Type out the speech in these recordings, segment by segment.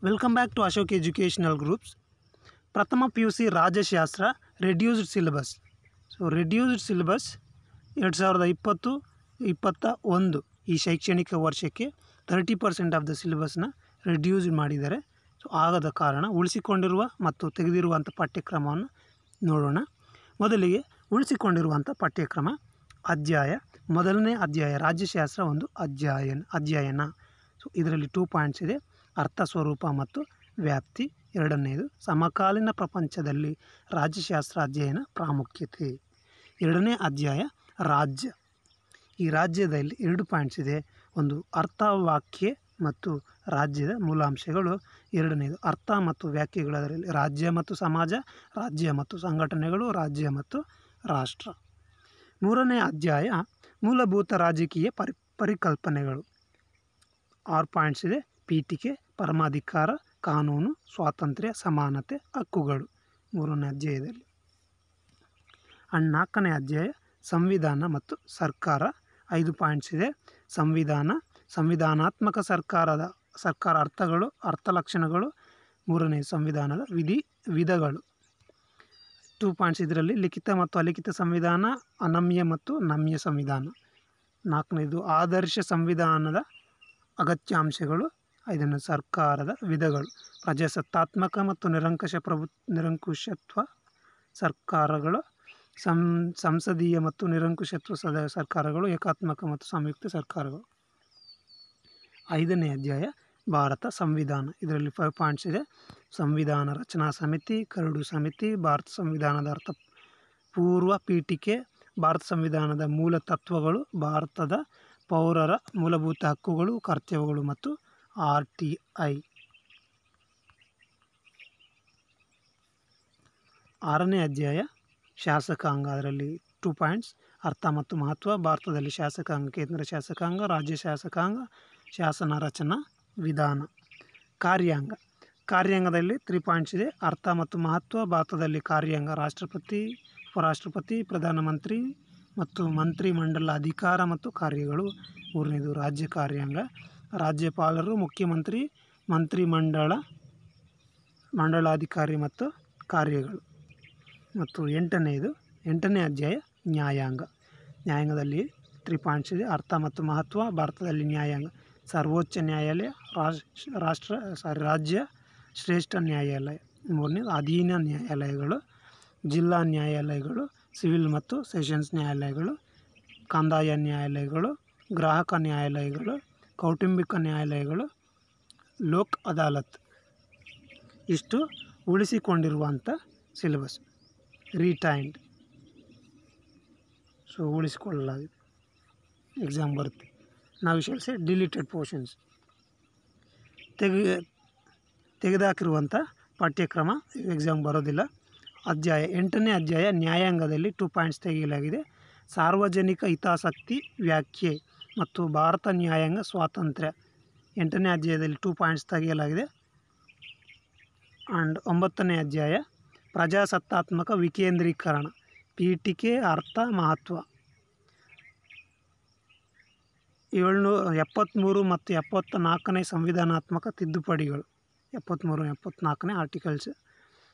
Welcome back to Ashok educational groups. ಪ್ರಥಮ PUC ರಾಜ್ಯಶಾಸ್ತ್ರ reduced syllabus. Reduced syllabus 2020-21 ಈ ಶೈಕ್ಷಣಿಕ ವರ್ಷಕ್ಕೆ 30% ಆಫ್ ದ ಸಿಲೆಬಸ್ನ ರೆಡ್ಯೂಸ್ ಮಾಡಿದ್ದಾರೆ. ಆಗದ ಕಾರಣ ಉಳಿಸಿಕೊಂಡಿರುವ ಮತ್ತು ತೆಗೆದಿರುವಂಥ ಪಠ್ಯಕ್ರಮವನ್ನು ನೋಡೋಣ. ಮೊದಲಿಗೆ ಉಳಿಸಿಕೊಂಡಿರುವಂಥ ಪಠ್ಯಕ್ರಮ ಮೊದಲನೇ ಅಧ್ಯಾಯ ರಾಜ್ಯಶಾಸ್ತ್ರ ಒಂದು ಅಧ್ಯಯನ. ಇದರಲ್ಲಿ 2 ಪಾಯಿಂಟ್ಸ್ ಇದೆ. ಅರ್ಥ, ಸ್ವರೂಪ ಮತ್ತು ವ್ಯಾಪ್ತಿ. ಎರಡನೆಯದು ಸಮಕಾಲೀನ ಪ್ರಪಂಚದಲ್ಲಿ ರಾಜ್ಯಶಾಸ್ತ್ರ ಅಧ್ಯಯನ ಪ್ರಾಮುಖ್ಯತೆ. ಎರಡನೇ ಅಧ್ಯಾಯ ರಾಜ್ಯ. ಈ ರಾಜ್ಯದಲ್ಲಿ 2 ಪಾಯಿಂಟ್ಸ್ ಇದೆ. ಒಂದು ಅರ್ಥ, ವಾಕ್ಯ ಮತ್ತು ರಾಜ್ಯದ ಮೂಲಾಂಶಗಳು. ಎರಡನೆಯದು ಅರ್ಥ ಮತ್ತು ವ್ಯಾಖ್ಯೆಗಳರಲ್ಲಿ ರಾಜ್ಯ ಮತ್ತು ಸಮಾಜ, ರಾಜ್ಯ ಮತ್ತು ಸಂಘಟನೆಗಳು, ರಾಜ್ಯ ಮತ್ತು ರಾಷ್ಟ್ರ. ಮೂರನೇ ಅಧ್ಯಾಯ ಮೂಲಭೂತ ರಾಜಕೀಯ ಪರಿಕಲ್ಪನೆಗಳು. 6 ಪಾಯಿಂಟ್ಸ್ ಇದೆ. ಪೀಠಿಕೆ, ಪರಮಾಧಿಕಾರ, ಕಾನೂನು, ಸ್ವಾತಂತ್ರ್ಯ, ಸಮಾನತೆ, ಹಕ್ಕುಗಳು ಮೂರನೇ ಅಧ್ಯಾಯದಲ್ಲಿ. ಆ್ಯಂಡ್ 4ನೇ ಅಧ್ಯಾಯ ಸಂವಿಧಾನ ಮತ್ತು ಸರ್ಕಾರ. 5 ಪಾಯಿಂಟ್ಸ್ ಇದೆ. ಸಂವಿಧಾನಾತ್ಮಕ ಸರ್ಕಾರ ಅರ್ಥಗಳು, ಅರ್ಥಲಕ್ಷಣಗಳು. ಮೂರನೇ ಸಂವಿಧಾನದ ವಿಧಗಳು. 2 ಪಾಯಿಂಟ್ಸ್ ಇದರಲ್ಲಿ ಲಿಖಿತ ಮತ್ತು ಅಲಿಖಿತ ಸಂವಿಧಾನ, ಅನಮ್ಯ ಮತ್ತು ನಮ್ಯ ಸಂವಿಧಾನ. 4ನೇದು ಆದರ್ಶ ಸಂವಿಧಾನದ ಅಗತ್ಯಾಂಶಗಳು. 5ನೇ ಸರ್ಕಾರದ ವಿಧಗಳು, ಪ್ರಜಾಸತ್ತಾತ್ಮಕ ಮತ್ತು ನಿರಂಕುಶತ್ವ ಸರ್ಕಾರಗಳು, ಸಂಸದೀಯ ಮತ್ತು ನಿರಂಕುಶತ್ವ ಸರ್ಕಾರಗಳು, ಏಕಾತ್ಮಕ ಮತ್ತು ಸಂಯುಕ್ತ ಸರ್ಕಾರಗಳು. 5ನೇ ಅಧ್ಯಾಯ ಭಾರತ ಸಂವಿಧಾನ. ಇದರಲ್ಲಿ 5 ಪಾಯಿಂಟ್ಸ್ ಇದೆ. ಸಂವಿಧಾನ ರಚನಾ ಸಮಿತಿ, ಕರಡು ಸಮಿತಿ, ಭಾರತ ಸಂವಿಧಾನದ ಅರ್ಥಪೂರ್ವ ಪೀಠಿಕೆ, ಭಾರತ ಸಂವಿಧಾನದ ಮೂಲ ತತ್ವಗಳು, ಭಾರತದ ಪೌರರ ಮೂಲಭೂತ ಹಕ್ಕುಗಳು, ಕರ್ತವ್ಯಗಳು ಮತ್ತು RTI. 6ನೇ ಅಧ್ಯಾಯ ಶಾಸಕಾಂಗ. ಅದರಲ್ಲಿ 2 ಪಾಯಿಂಟ್ಸ್. ಅರ್ಥ ಮತ್ತು ಮಹತ್ವ. ಭಾರತದಲ್ಲಿ ಶಾಸಕಾಂಗ, ಕೇಂದ್ರ ಶಾಸಕಾಂಗ, ರಾಜ್ಯ ಶಾಸಕಾಂಗ, ಶಾಸನ ರಚನಾ ವಿಧಾನ. ಕಾರ್ಯಾಂಗದಲ್ಲಿ 3 ಪಾಯಿಂಟ್ಸ್ ಇದೆ. ಅರ್ಥ ಮತ್ತು ಮಹತ್ವ. ಭಾರತದಲ್ಲಿ ಕಾರ್ಯಾಂಗ ರಾಷ್ಟ್ರಪತಿ, ಉಪರಾಷ್ಟ್ರಪತಿ, ಪ್ರಧಾನಮಂತ್ರಿ ಮತ್ತು ಮಂತ್ರಿಮಂಡಲ ಅಧಿಕಾರ ಮತ್ತು ಕಾರ್ಯಗಳು. ಮೂರನೇದು ರಾಜ್ಯ ಕಾರ್ಯಾಂಗ, ರಾಜ್ಯಪಾಲರು, ಮುಖ್ಯಮಂತ್ರಿ, ಮಂಡಲಾಧಿಕಾರಿ ಮತ್ತು ಕಾರ್ಯಗಳು. ಮತ್ತು 8ನೇ ಅಧ್ಯಾಯ ನ್ಯಾಯಾಂಗದಲ್ಲಿ 3 ಪಾಯಿಂಟ್ಸ್ ಇದೆ. ಅರ್ಥ ಮತ್ತು ಮಹತ್ವ. ಭಾರತದಲ್ಲಿ ನ್ಯಾಯಾಂಗ ಸರ್ವೋಚ್ಚ ನ್ಯಾಯಾಲಯ, ರಾಜ್ಯ ಶ್ರೇಷ್ಠ ನ್ಯಾಯಾಲಯ. ಮೂರನೇದು ಅಧೀನ ನ್ಯಾಯಾಲಯಗಳು, ಜಿಲ್ಲಾ ನ್ಯಾಯಾಲಯಗಳು, ಸಿವಿಲ್ ಮತ್ತು ಸೆಷನ್ಸ್ ನ್ಯಾಯಾಲಯಗಳು, ಕಂದಾಯ ನ್ಯಾಯಾಲಯಗಳು, ಗ್ರಾಹಕ ನ್ಯಾಯಾಲಯಗಳು, ಕೌಟುಂಬಿಕ ನ್ಯಾಯಾಲಯಗಳು, ಲೋಕ್ ಅದಾಲತ್. ಇಷ್ಟು ಉಳಿಸಿಕೊಂಡಿರುವಂಥ ಸಿಲೆಬಸ್. ರಿಟೈನ್ಡ್. ಉಳಿಸಿಕೊಳ್ಳಲಾಗಿದೆ. ಎಕ್ಸಾಮ್ ಬರುತ್ತೆ. ನಾವು ವಿಷಯ ಡಿಲೀಟೆಡ್ ಪೋರ್ಷನ್ಸ್. ತೆಗೆದುಹಾಕಿರುವಂಥ ಪಠ್ಯಕ್ರಮ ಎಕ್ಸಾಮ್ ಬರೋದಿಲ್ಲ. 8ನೇ ಅಧ್ಯಾಯ ನ್ಯಾಯಾಂಗದಲ್ಲಿ 2 ಪಾಯಿಂಟ್ಸ್ ತೆಗೆಯಲಾಗಿದೆ. ಸಾರ್ವಜನಿಕ ಹಿತಾಸಕ್ತಿ ವ್ಯಾಖ್ಯೆ ಮತ್ತು ಭಾರತ ನ್ಯಾಯಾಂಗ ಸ್ವಾತಂತ್ರ್ಯ. 8ನೇ ಅಧ್ಯಾಯದಲ್ಲಿ 2 ಪಾಯಿಂಟ್ಸ್ ತೆಗೆಯಲಾಗಿದೆ. ಆ್ಯಂಡ್ 9ನೇ ಅಧ್ಯಾಯ ಪ್ರಜಾಸತ್ತಾತ್ಮಕ ವಿಕೇಂದ್ರೀಕರಣ, ಪೀಠಿಕೆ, ಅರ್ಥ, ಮಹತ್ವ. 73 ಮತ್ತು 74ನೇ ಸಂವಿಧಾನಾತ್ಮಕ ತಿದ್ದುಪಡಿಗಳು. 73, 74ನೇ ಆರ್ಟಿಕಲ್ಸ್.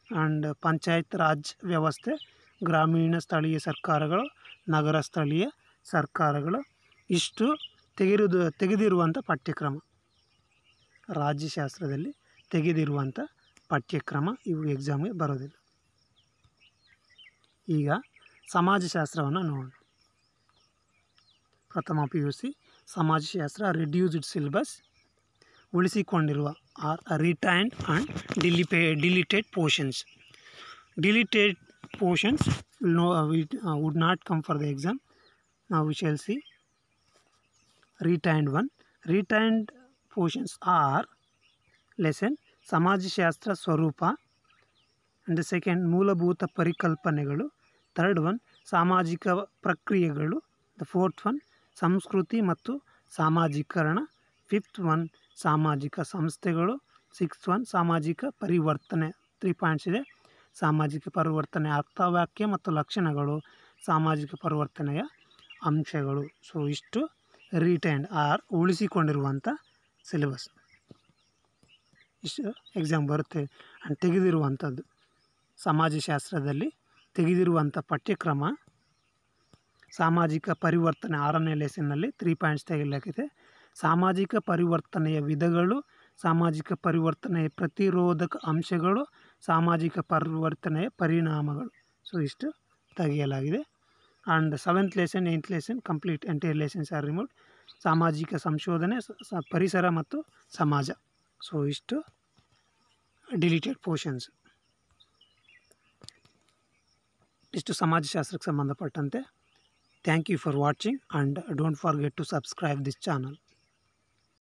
ಆ್ಯಂಡ್ ಪಂಚಾಯತ್ ರಾಜ್ ವ್ಯವಸ್ಥೆ, ಗ್ರಾಮೀಣ ಸ್ಥಳೀಯ ಸರ್ಕಾರಗಳು, ನಗರ ಸ್ಥಳೀಯ ಸರ್ಕಾರಗಳು. ಇಷ್ಟು ತೆಗೆದಿರುವಂಥ ಪಠ್ಯಕ್ರಮ. ರಾಜ್ಯಶಾಸ್ತ್ರದಲ್ಲಿ ತೆಗೆದಿರುವಂಥ ಪಠ್ಯಕ್ರಮ ಇವು ಎಕ್ಸಾಮ್ಗೆ ಬರೋದಿಲ್ಲ. ಈಗ ಸಮಾಜಶಾಸ್ತ್ರವನ್ನು ನೋಡೋಣ. ಪ್ರಥಮ PUC ಸಮಾಜಶಾಸ್ತ್ರ ರೆಡ್ಯೂಸ್ಡ್ ಸಿಲೆಬಸ್. ಉಳಿಸಿಕೊಂಡಿರುವ retained and deleted portions. Deleted portions would not come for the exam. Now we shall see retained one. Retained portions are lesson ಸಮಾಜಶಾಸ್ತ್ರ ಸ್ವರೂಪ, and the second ಮೂಲಭೂತ ಪರಿಕಲ್ಪನೆಗಳು, third one ಸಾಮಾಜಿಕ ಪ್ರಕ್ರಿಯೆಗಳು, the fourth one ಸಂಸ್ಕೃತಿ ಮತ್ತು ಸಾಮಾಜೀಕರಣ, fifth one ಸಾಮಾಜಿಕ ಸಂಸ್ಥೆಗಳು, sixth one ಸಾಮಾಜಿಕ ಪರಿವರ್ತನೆ. 3 ಪಾಯಿಂಟ್ಸ್ ಇದೆ. ಸಾಮಾಜಿಕ ಪರಿವರ್ತನೆ ಅರ್ಥವಾಕ್ಯ ಮತ್ತು ಲಕ್ಷಣಗಳು, ಸಾಮಾಜಿಕ ಪರಿವರ್ತನೆಯ ಅಂಶಗಳು. ಇಷ್ಟು ರಿಟೈನ್ಡ್ ಉಳಿಸಿಕೊಂಡಿರುವಂಥ ಸಿಲೆಬಸ್. ಇಷ್ಟು ಎಕ್ಸಾಮ್ ಬರುತ್ತೆ. ಆ್ಯಂಡ್ ತೆಗೆದಿರುವಂಥದ್ದು ಸಮಾಜಶಾಸ್ತ್ರದಲ್ಲಿ ತೆಗೆದಿರುವಂಥ ಪಠ್ಯಕ್ರಮ ಸಾಮಾಜಿಕ ಪರಿವರ್ತನೆ 6ನೇ ಲೆಸನ್ನಲ್ಲಿ 3 ಪಾಯಿಂಟ್ಸ್ ತೆಗೆಯಲಾಗಿದೆ. ಸಾಮಾಜಿಕ ಪರಿವರ್ತನೆಯ ವಿಧಗಳು, ಸಾಮಾಜಿಕ ಪರಿವರ್ತನೆಯ ಪ್ರತಿರೋಧಕ ಅಂಶಗಳು, ಸಾಮಾಜಿಕ ಪರಿವರ್ತನೆಯ ಪರಿಣಾಮಗಳು. ಸೊ ಇಷ್ಟು ತೆಗೆಯಲಾಗಿದೆ. And 7th lesson 8th lesson complete entire lessons are removed. ಸಾಮಾಜಿಕ ಸಂಶೋಧನೆ, ಪರಿಸರ ಮತ್ತು ಸಮಾಜ. ಸೊ ಇಷ್ಟು ಡಿಲೀಟೆಡ್ ಪೋರ್ಷನ್ಸ್. ಇಷ್ಟು ಸಮಾಜಶಾಸ್ತ್ರಕ್ಕೆ ಸಂಬಂಧಪಟ್ಟಂತೆ. Thank you for watching and don't forget to subscribe this channel.